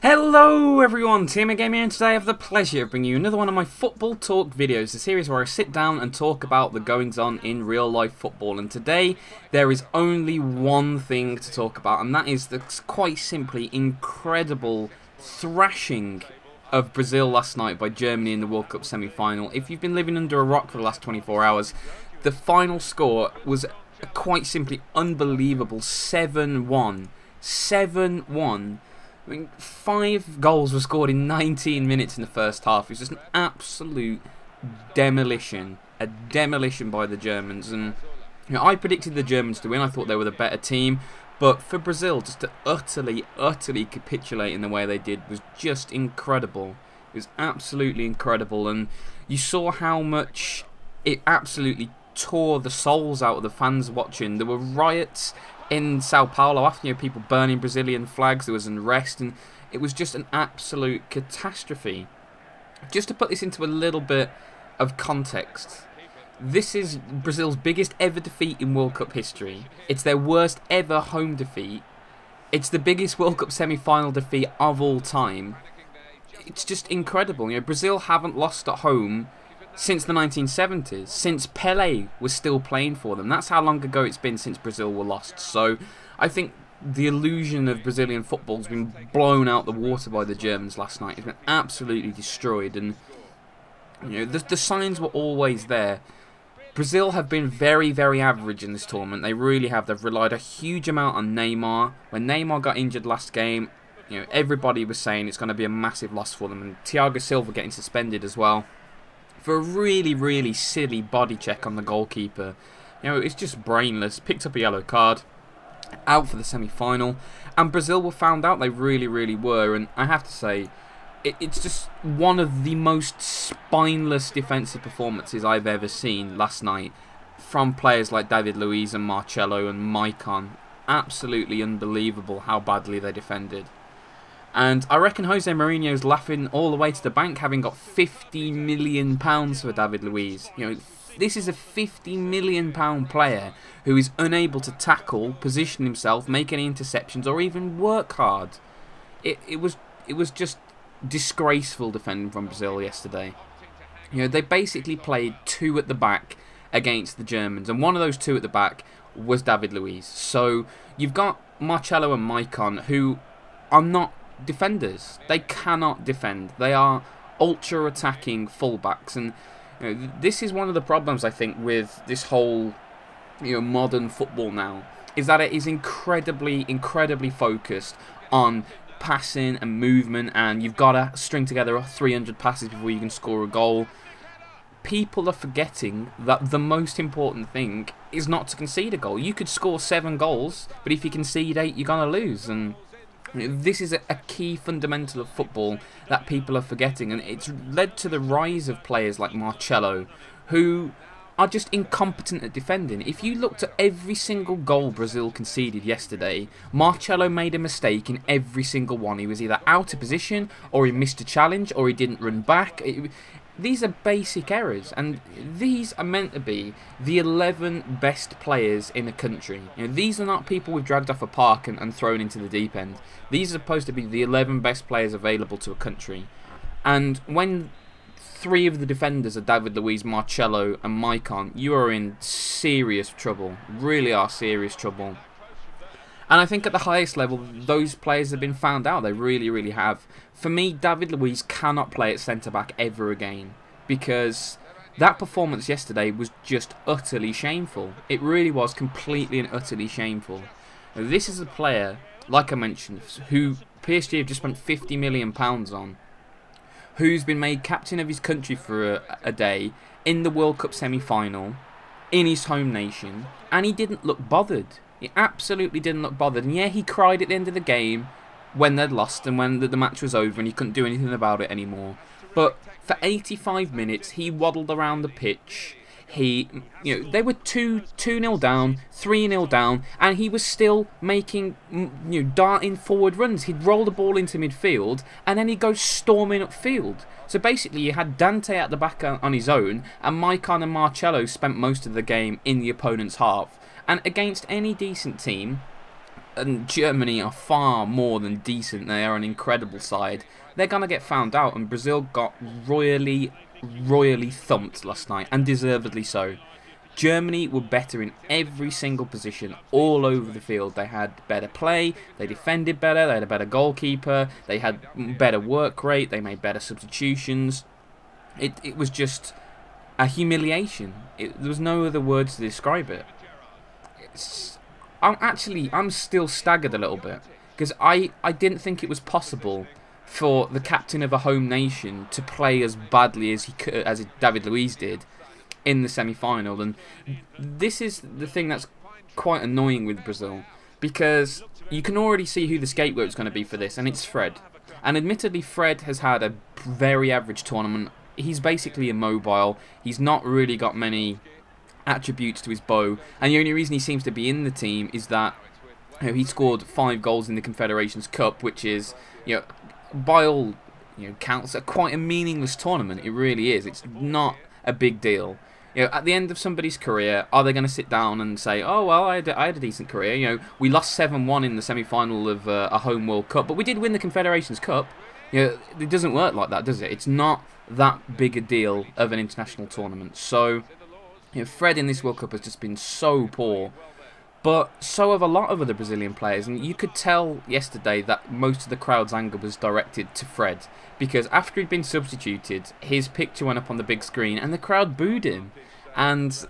Hello everyone, Tmmgamer here, and today I have the pleasure of bringing you another one of my football talk videos, a series where I sit down and talk about the goings on in real life football. And today there is only one thing to talk about, and that is the quite simply incredible thrashing of Brazil last night by Germany in the World Cup semi-final. If you've been living under a rock for the last 24 hours, the final score was quite simply unbelievable. 7-1. 7-1. I mean, 5 goals were scored in 19 minutes in the first half. It was just an absolute demolition. A demolition by the Germans. And I predicted the Germans to win. I thought they were the better team. But for Brazil, just to utterly capitulate in the way they did was just incredible. It was absolutely incredible. And you saw how much it absolutely tore the souls out of the fans watching. There were riots in Sao Paulo after people burning Brazilian flags. There was unrest, and it was just an absolute catastrophe. Just to put this into a little bit of context, this is Brazil's biggest ever defeat in World Cup history. It's their worst ever home defeat. It's the biggest World Cup semi-final defeat of all time. It's just incredible. Brazil haven't lost at home since the 1970s, since Pelé was still playing for them. That's how long ago it's been since Brazil were lost. So I think the illusion of Brazilian football has been blown out the water by the Germans last night. It's been absolutely destroyed, and the signs were always there. Brazil have been very average in this tournament. They really have. They've relied a huge amount on Neymar. When Neymar got injured last game, everybody was saying it's going to be a massive loss for them, and Thiago Silva getting suspended as well for a really silly body check on the goalkeeper. It's just brainless. Picked up a yellow card, out for the semi-final, and Brazil were found out. They really were, and I have to say, it's just one of the most spineless defensive performances I've ever seen last night from players like David Luiz and Marcelo and Maicon. Absolutely unbelievable how badly they defended. And I reckon Jose Mourinho's laughing all the way to the bank, having got £50 million for David Luiz. This is a £50 million player who is unable to tackle, position himself, make any interceptions, or even work hard. It was just disgraceful defending from Brazil yesterday. They basically played 2 at the back against the Germans, and one of those 2 at the back was David Luiz. So you've got Marcelo and Maicon, who are not defenders. They cannot defend. They are ultra attacking fullbacks, and this is one of the problems I think with this whole modern football now, is that it is incredibly focused on passing and movement, and you've got to string together 300 passes before you can score a goal. People are forgetting that the most important thing is not to concede a goal. You could score 7 goals, but if you concede 8, you're going to lose. And this is a key fundamental of football that people are forgetting, and it's led to the rise of players like Marcelo, who are just incompetent at defending. If you looked at every single goal Brazil conceded yesterday, Marcelo made a mistake in every single one. He was either out of position, or he missed a challenge, or he didn't run back. These are basic errors, and these are meant to be the 11 best players in a country. These are not people we've dragged off a park and thrown into the deep end. These are supposed to be the 11 best players available to a country. And when 3 of the defenders are David Luiz, Marcelo and Maicon, you are in serious trouble. Really are serious trouble. And I think at the highest level, those players have been found out. They really have. For me, David Luiz cannot play at centre-back ever again, because that performance yesterday was just utterly shameful. It really was completely and utterly shameful. Now, this is a player, like I mentioned, who PSG have just spent £50 million on, who's been made captain of his country for a day in the World Cup semi-final, in his home nation, and he didn't look bothered. He absolutely didn't look bothered. And yeah, he cried at the end of the game when they'd lost and when the match was over and he couldn't do anything about it anymore. But for 85 minutes, he waddled around the pitch. They were 2-0 down, 3-0 down, and he was still making, darting forward runs. He'd roll the ball into midfield, and then he'd go storming upfield. So basically, you had Dante at the back on his own, and Maicon and Marcelo spent most of the game in the opponent's half. And against any decent team, and Germany are far more than decent. They are an incredible side. They're going to get found out, and Brazil got royally thumped last night, and deservedly so. Germany were better in every single position, all over the field. They had better play, they defended better, they had a better goalkeeper, they had better work rate, they made better substitutions. It was just a humiliation. There was no other words to describe it. I'm still staggered a little bit, because I didn't think it was possible for the captain of a home nation to play as badly as David Luiz did in the semi-final. And this is the thing that's quite annoying with Brazil, because you can already see who the scapegoat's going to be for this, and it's Fred. And admittedly, Fred has had a very average tournament. He's basically immobile. He's not really got many attributes to his bow, and the only reason he seems to be in the team is that he scored 5 goals in the Confederations Cup, which is, by all counts, quite a meaningless tournament. It really is. It's not a big deal. At the end of somebody's career, are they going to sit down and say, "Oh well, I had a decent career. We lost 7-1 in the semi-final of a home World Cup, but we did win the Confederations Cup." It doesn't work like that, does it? It's not that big a deal of an international tournament. So, Fred in this World Cup has just been so poor. But so have a lot of other Brazilian players, and you could tell yesterday that most of the crowd's anger was directed to Fred, because after he'd been substituted, his picture went up on the big screen and the crowd booed him. And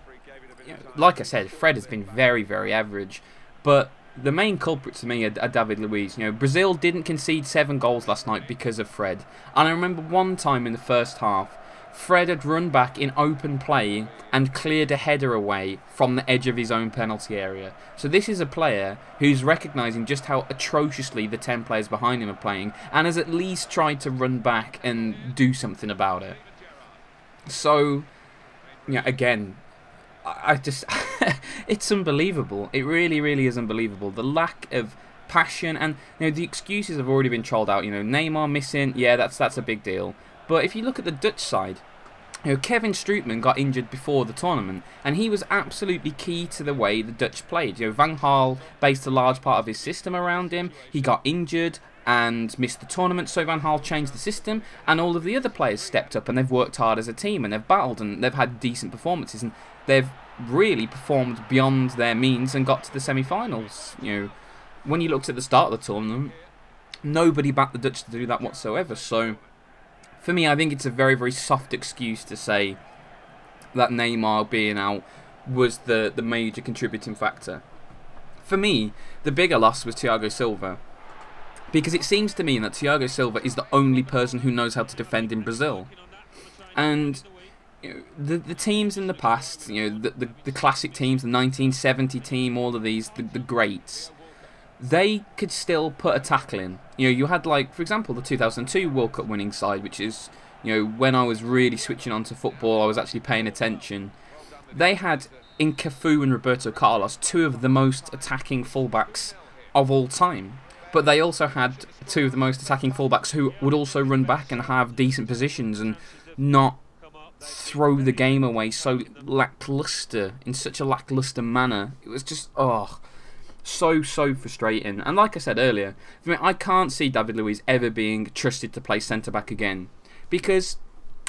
like I said, Fred has been very, very average, but the main culprit to me are David Luiz. Brazil didn't concede 7 goals last night because of Fred. And I remember one time in the first half, Fred had run back in open play and cleared a header away from the edge of his own penalty area. So this is a player who's recognising just how atrociously the 10 players behind him are playing, and has at least tried to run back and do something about it. So, again, I just it's unbelievable. It really, really is unbelievable. The lack of passion, and the excuses have already been trolled out. Neymar missing, yeah, that's a big deal. But if you look at the Dutch side, Kevin Strootman got injured before the tournament, and he was absolutely key to the way the Dutch played. Van Gaal based a large part of his system around him. He got injured and missed the tournament, so Van Gaal changed the system, and all of the other players stepped up, and they've worked hard as a team, and they've battled, and they've had decent performances, and they've really performed beyond their means and got to the semi-finals. When you looked at the start of the tournament, nobody backed the Dutch to do that whatsoever. So for me, I think it's a very, very soft excuse to say that Neymar being out was the major contributing factor. For me, the bigger loss was Thiago Silva, because it seems to me that Thiago Silva is the only person who knows how to defend in Brazil. And the teams in the past, the classic teams, the 1970 team, all of these, the greats, they could still put a tackle in. You had, like, for example, the 2002 World Cup winning side, which is, when I was really switching on to football, I was actually paying attention. They had, in Cafu and Roberto Carlos, 2 of the most attacking fullbacks of all time. But they also had 2 of the most attacking fullbacks who would also run back and have decent positions and not throw the game away so lackluster, in such a lackluster manner. It was just, so frustrating. And like I said earlier, I can't see David Luiz ever being trusted to play centre-back again, because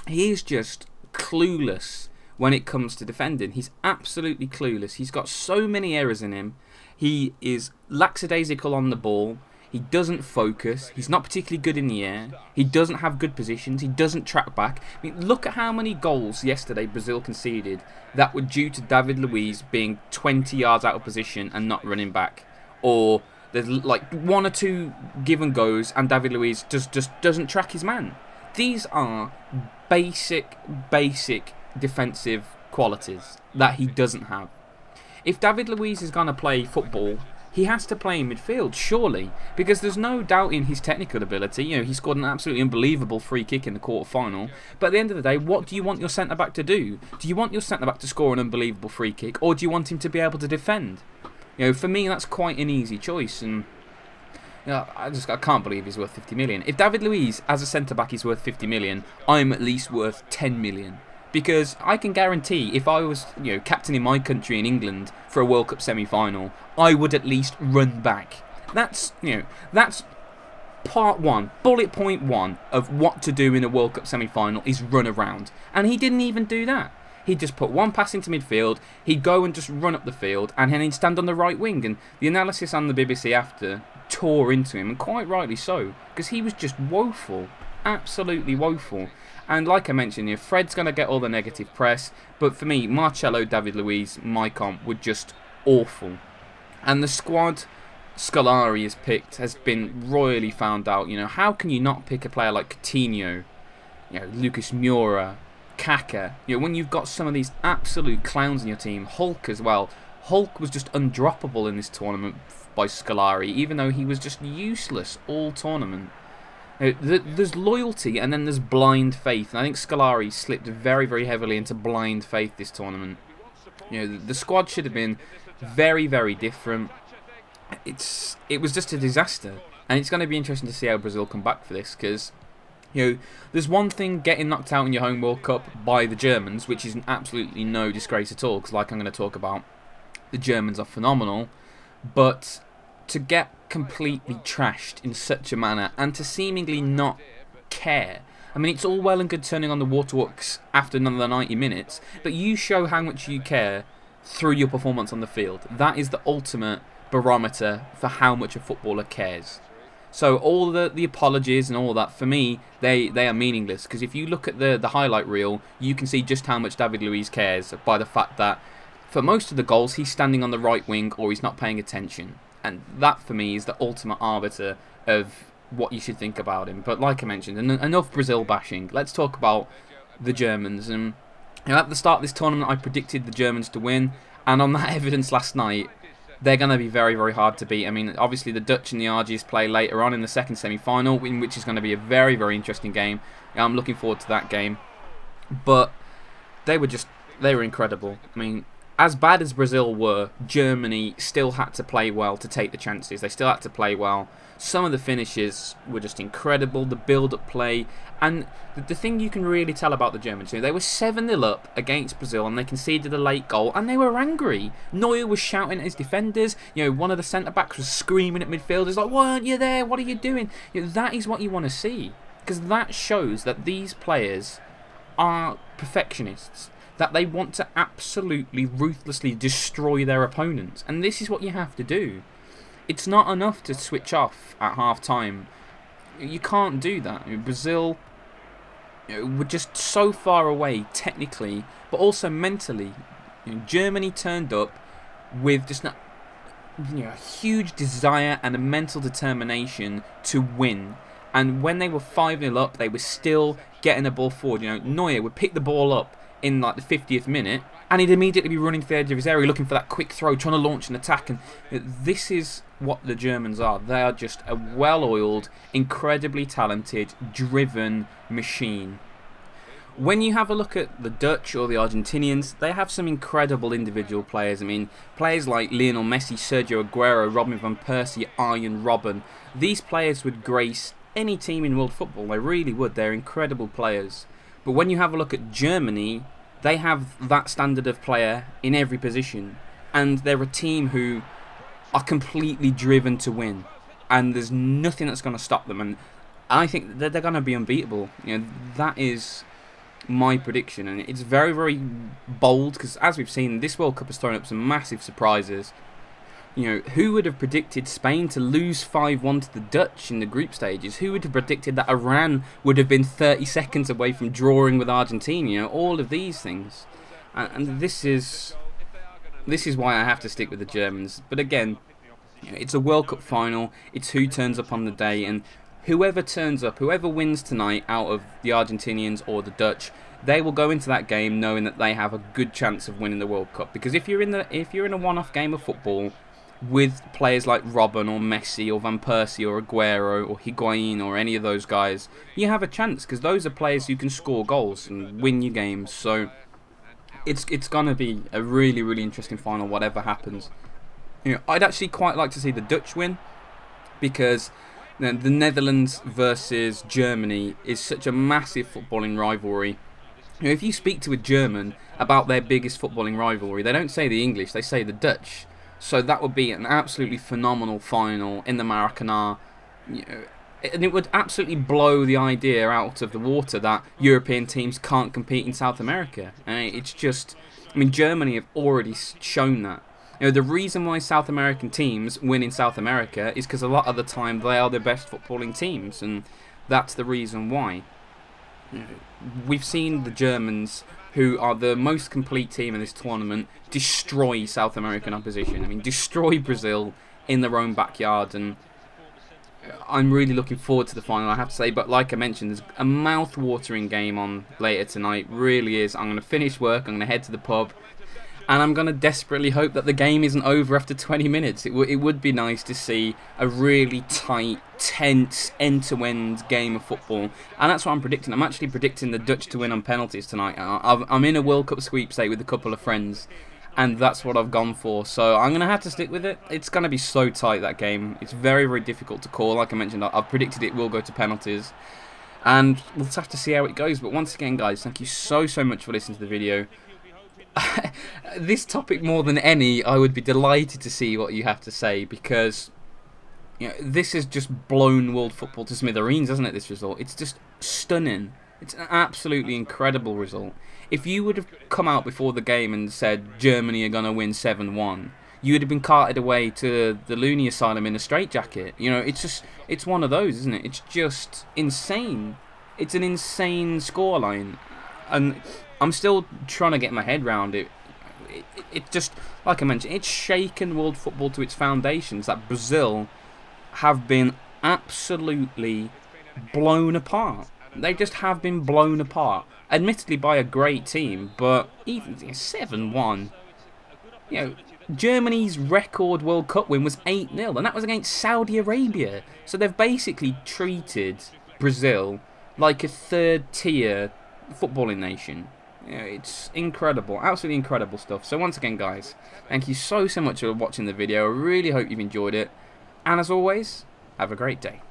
he is just clueless when it comes to defending. He's absolutely clueless. He's got so many errors in him. He is lackadaisical on the ball. He doesn't focus. He's not particularly good in the air. He doesn't have good positions. He doesn't track back. Look at how many goals yesterday Brazil conceded that were due to David Luiz being 20 yards out of position and not running back. Or there's like 1 or 2 give and goes and David Luiz just doesn't track his man. These are basic defensive qualities that he doesn't have. If David Luiz is going to play football, he has to play in midfield, surely, because there's no doubt in his technical ability. He scored an absolutely unbelievable free kick in the quarter-final. But at the end of the day, what do you want your centre-back to do? Do you want your centre-back to score an unbelievable free kick, or do you want him to be able to defend? For me, that's quite an easy choice, and I can't believe he's worth 50 million. If David Luiz, as a centre-back, is worth 50 million, I'm at least worth 10 million. Because I can guarantee, if I was, captaining my country in England for a World Cup semi-final, I would at least run back That's, that's part one, bullet point one of what to do in a World Cup semi-final is run around. And he didn't even do that. He'd just put one pass into midfield, he'd go and just run up the field, and then he'd stand on the right wing. And the analysis on the BBC after tore into him, and quite rightly so, because he was just woeful, absolutely woeful. And like I mentioned, Fred's going to get all the negative press, but for me, Marcelo, David Luiz, Maicon were just awful. And the squad Scolari has picked has been royally found out. How can you not pick a player like Coutinho, Lucas Moura, Kaka, when you've got some of these absolute clowns in your team, Hulk as well. Hulk was just undroppable in this tournament by Scolari, even though he was just useless all tournament. There's loyalty and then there's blind faith, and I think Scolari slipped very, very heavily into blind faith this tournament. The squad should have been very, very different. It was just a disaster, and it's going to be interesting to see how Brazil come back for this, because there's one thing getting knocked out in your home World Cup by the Germans, which is absolutely no disgrace at all, because like I'm going to talk about, the Germans are phenomenal, but to get completely trashed in such a manner and to seemingly not care. I mean, it's all well and good turning on the waterworks after another 90 minutes, but you show how much you care through your performance on the field. That is the ultimate barometer for how much a footballer cares. So all the apologies and all that, for me, they are meaningless, because if you look at the highlight reel, you can see just how much David Luiz cares by the fact that for most of the goals he's standing on the right wing or he's not paying attention. And that for me is the ultimate arbiter of what you should think about him. But like I mentioned, enough Brazil bashing. Let's talk about the Germans. And at the start of this tournament I predicted the Germans to win, and on that evidence last night, they're going to be very, very hard to beat. I mean, obviously the Dutch and the Argies play later on in the second semi-final, in which is going to be a very, very interesting game. I'm looking forward to that game. But they were incredible. I mean, as bad as Brazil were, Germany still had to play well to take the chances. They still had to play well. Some of the finishes were just incredible, the build-up play. And the thing you can really tell about the Germans, they were 7-0 up against Brazil and they conceded a late goal and they were angry. Neuer was shouting at his defenders. One of the centre-backs was screaming at midfielders like, "Why aren't you there? What are you doing?" That is what you want to see, because that shows that these players are perfectionists, that they want to absolutely ruthlessly destroy their opponents, and this is what you have to do. It's not enough to switch off at half-time. You can't do that. Brazil were just so far away technically, but also mentally. Germany turned up with just a huge desire and a mental determination to win. And when they were 5-0 up, they were still getting the ball forward. Neuer would pick the ball up in like the 50th minute, and he'd immediately be running to the edge of his area looking for that quick throw, trying to launch an attack. And this is what the Germans are. They are just a well-oiled, incredibly talented, driven machine. When you have a look at the Dutch or the Argentinians, they have some incredible individual players. I mean, players like Lionel Messi, Sergio Aguero, Robin van Persie, Arjen Robben. These players would grace any team in world football. They really would. They're incredible players. But when you have a look at Germany, they have that standard of player in every position. And they're a team who are completely driven to win. And there's nothing that's going to stop them. And I think that they're going to be unbeatable. That is my prediction. And it's very, very bold, because as we've seen, this World Cup has thrown up some massive surprises. Who would have predicted Spain to lose 5-1 to the Dutch in the group stages? Who would have predicted that Iran would have been 30 seconds away from drawing with Argentina? All of these things. And this is why I have to stick with the Germans. But again, it's a World Cup final. It's who turns up on the day. And whoever turns up, whoever wins tonight out of the Argentinians or the Dutch, they will go into that game knowing that they have a good chance of winning the World Cup. Because if you're in a one-off game of football with players like Robben or Messi or Van Persie or Aguero or Higuain or any of those guys, you have a chance, because those are players who can score goals and win you games. So it's going to be a really, really interesting final, whatever happens. I'd actually quite like to see the Dutch win, because the Netherlands versus Germany is such a massive footballing rivalry. If you speak to a German about their biggest footballing rivalry, they don't say the English, they say the Dutch. So that would be an absolutely phenomenal final in the Maracanã. You know, and it would absolutely blow the idea out of the water that European teams can't compete in South America. It's just, I mean, Germany have already shown that. You know, the reason why South American teams win in South America is because a lot of the time they are the best footballing teams, and that's the reason why. You know, we've seen the Germans, who are the most complete team in this tournament, destroy South American opposition. I mean, destroy Brazil in their own backyard, and I'm really looking forward to the final, I have to say. But like I mentioned, there's a mouth-watering game on later tonight. Really is. I'm going to finish work, I'm going to head to the pub, and I'm going to desperately hope that the game isn't over after 20 minutes. It would be nice to see a really tight, tense, end-to-end game of football. And that's what I'm predicting. I'm actually predicting the Dutch to win on penalties tonight. I'm in a World Cup sweepstake with a couple of friends, and that's what I've gone for. So I'm going to have to stick with it. It's going to be so tight, that game. It's very, very difficult to call. Like I mentioned, I've predicted it will go to penalties. And we'll just have to see how it goes. But once again, guys, thank you so much for listening to the video. This topic, more than any, I would be delighted to see what you have to say, because you know, this has just blown world football to smithereens, hasn't it, this result? It's just stunning. It's an absolutely incredible result. If you would have come out before the game and said Germany are going to win 7-1, you would have been carted away to the loony asylum in a straitjacket. You know, it's one of those, isn't it? It's just insane. It's an insane scoreline. And I'm still trying to get my head around it. It just, like I mentioned, it's shaken world football to its foundations, that Brazil have been absolutely blown apart. They just have been blown apart. Admittedly by a great team, but even 7-1. You know, Germany's record World Cup win was 8-0, and that was against Saudi Arabia. So they've basically treated Brazil like a third-tier footballing nation. You know, it's incredible, absolutely incredible stuff. So once again, guys, thank you so much for watching the video. I really hope you've enjoyed it, and as always, have a great day.